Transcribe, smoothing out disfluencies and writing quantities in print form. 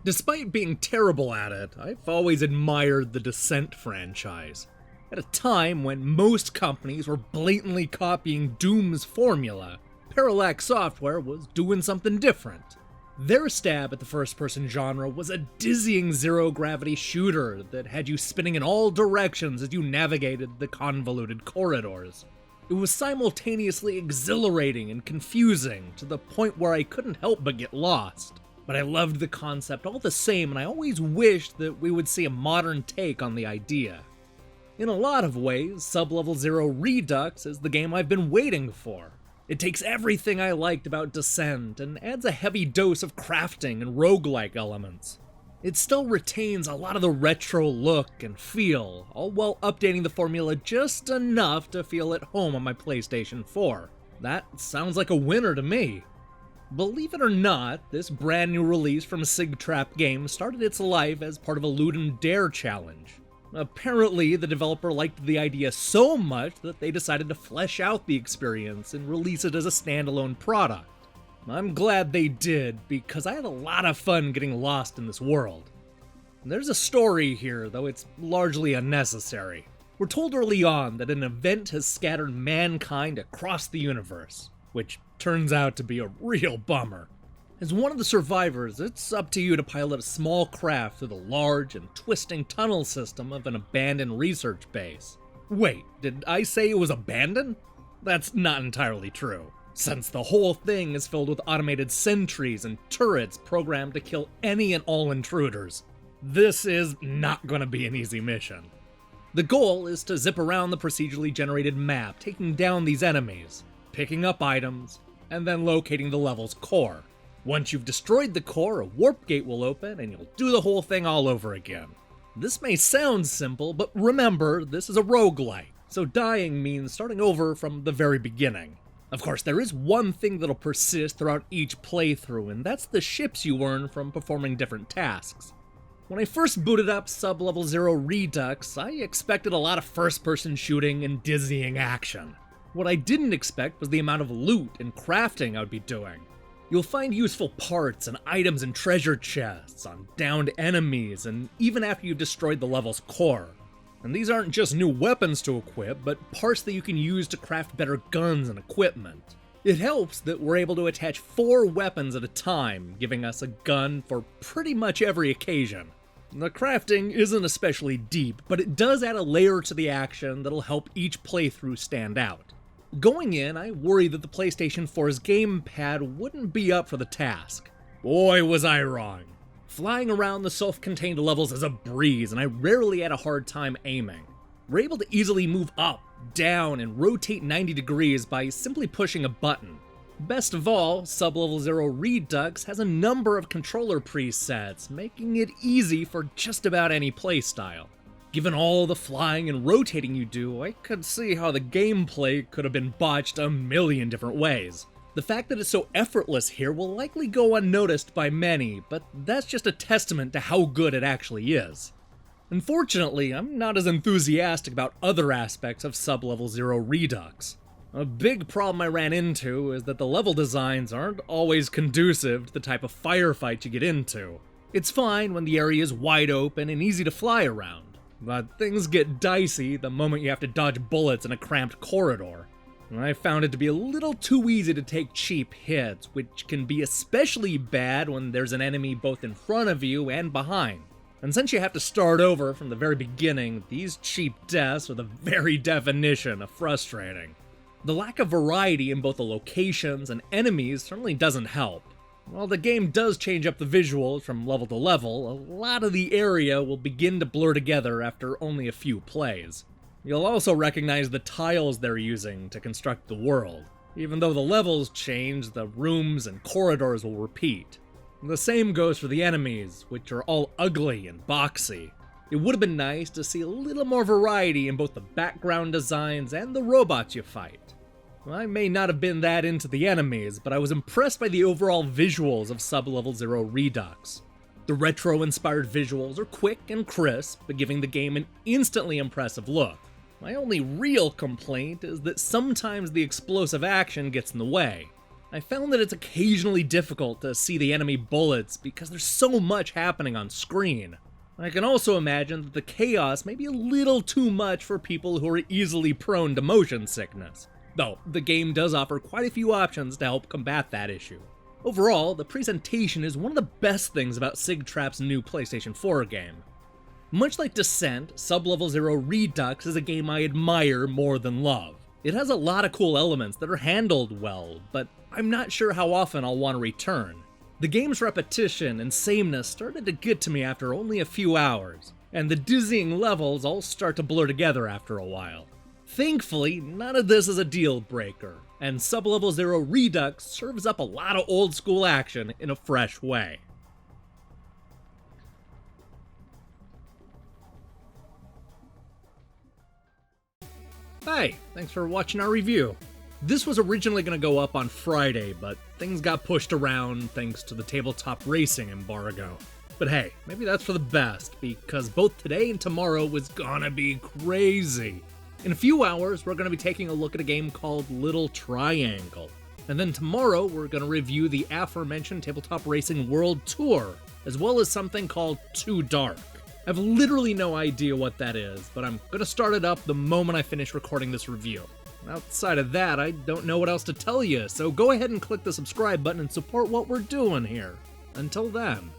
Despite being terrible at it, I've always admired the Descent franchise. At a time when most companies were blatantly copying Doom's formula, Parallax Software was doing something different. Their stab at the first-person genre was a dizzying zero-gravity shooter that had you spinning in all directions as you navigated the convoluted corridors. It was simultaneously exhilarating and confusing to the point where I couldn't help but get lost. But I loved the concept all the same, and I always wished that we would see a modern take on the idea. In a lot of ways, Sublevel Zero Redux is the game I've been waiting for. It takes everything I liked about Descent and adds a heavy dose of crafting and roguelike elements. It still retains a lot of the retro look and feel, all while updating the formula just enough to feel at home on my PlayStation 4. That sounds like a winner to me. Believe it or not, this brand new release from Sigtrap Games started its life as part of a Loot and Dare challenge. Apparently, the developer liked the idea so much that they decided to flesh out the experience and release it as a standalone product. I'm glad they did, because I had a lot of fun getting lost in this world. There's a story here, though it's largely unnecessary. We're told early on that an event has scattered mankind across the universe, which turns out to be a real bummer. As one of the survivors, it's up to you to pilot a small craft through the large and twisting tunnel system of an abandoned research base. Wait, did I say it was abandoned? That's not entirely true, since the whole thing is filled with automated sentries and turrets programmed to kill any and all intruders. This is not going to be an easy mission. The goal is to zip around the procedurally generated map, taking down these enemies, picking up items, and then locating the level's core. Once you've destroyed the core, a warp gate will open and you'll do the whole thing all over again. This may sound simple, but remember, this is a roguelike, so dying means starting over from the very beginning. Of course, there is one thing that'll persist throughout each playthrough, and that's the ships you earn from performing different tasks. When I first booted up Sublevel Zero Redux, I expected a lot of first-person shooting and dizzying action. What I didn't expect was the amount of loot and crafting I would be doing. You'll find useful parts and items in treasure chests, on downed enemies, and even after you've destroyed the level's core. And these aren't just new weapons to equip, but parts that you can use to craft better guns and equipment. It helps that we're able to attach 4 weapons at a time, giving us a gun for pretty much every occasion. The crafting isn't especially deep, but it does add a layer to the action that'll help each playthrough stand out. Going in, I worried that the PlayStation 4's gamepad wouldn't be up for the task. Boy, was I wrong. Flying around the self-contained levels is a breeze, and I rarely had a hard time aiming. We're able to easily move up, down, and rotate 90 degrees by simply pushing a button. Best of all, Sublevel Zero Redux has a number of controller presets, making it easy for just about any playstyle. Given all the flying and rotating you do, I could see how the gameplay could have been botched a million different ways. The fact that it's so effortless here will likely go unnoticed by many, but that's just a testament to how good it actually is. Unfortunately, I'm not as enthusiastic about other aspects of Sublevel Zero Redux. A big problem I ran into is that the level designs aren't always conducive to the type of firefight you get into. It's fine when the area is wide open and easy to fly around, but things get dicey the moment you have to dodge bullets in a cramped corridor. I found it to be a little too easy to take cheap hits, which can be especially bad when there's an enemy both in front of you and behind. And since you have to start over from the very beginning, these cheap deaths are the very definition of frustrating. The lack of variety in both the locations and enemies certainly doesn't help. While the game does change up the visuals from level to level, a lot of the area will begin to blur together after only a few plays. You'll also recognize the tiles they're using to construct the world. Even though the levels change, the rooms and corridors will repeat. The same goes for the enemies, which are all ugly and boxy. It would have been nice to see a little more variety in both the background designs and the robots you fight. I may not have been that into the enemies, but I was impressed by the overall visuals of Sublevel Zero Redux. The retro-inspired visuals are quick and crisp, but giving the game an instantly impressive look. My only real complaint is that sometimes the explosive action gets in the way. I found that it's occasionally difficult to see the enemy bullets because there's so much happening on screen. I can also imagine that the chaos may be a little too much for people who are easily prone to motion sickness, though the game does offer quite a few options to help combat that issue. Overall, the presentation is one of the best things about Sigtrap's new PlayStation 4 game. Much like Descent, Sublevel Zero Redux is a game I admire more than love. It has a lot of cool elements that are handled well, but I'm not sure how often I'll want to return. The game's repetition and sameness started to get to me after only a few hours, and the dizzying levels all start to blur together after a while. Thankfully, none of this is a deal breaker, and Sublevel Zero Redux serves up a lot of old school action in a fresh way. Hey, thanks for watching our review. This was originally going to go up on Friday, but things got pushed around thanks to the tabletop racing embargo. But hey, maybe that's for the best, because both today and tomorrow was gonna be crazy. In a few hours, we're going to be taking a look at a game called Little Triangle. And then tomorrow, we're going to review the aforementioned Tabletop Racing World Tour, as well as something called Too Dark. I have literally no idea what that is, but I'm going to start it up the moment I finish recording this review. Outside of that, I don't know what else to tell you, so go ahead and click the subscribe button and support what we're doing here. Until then.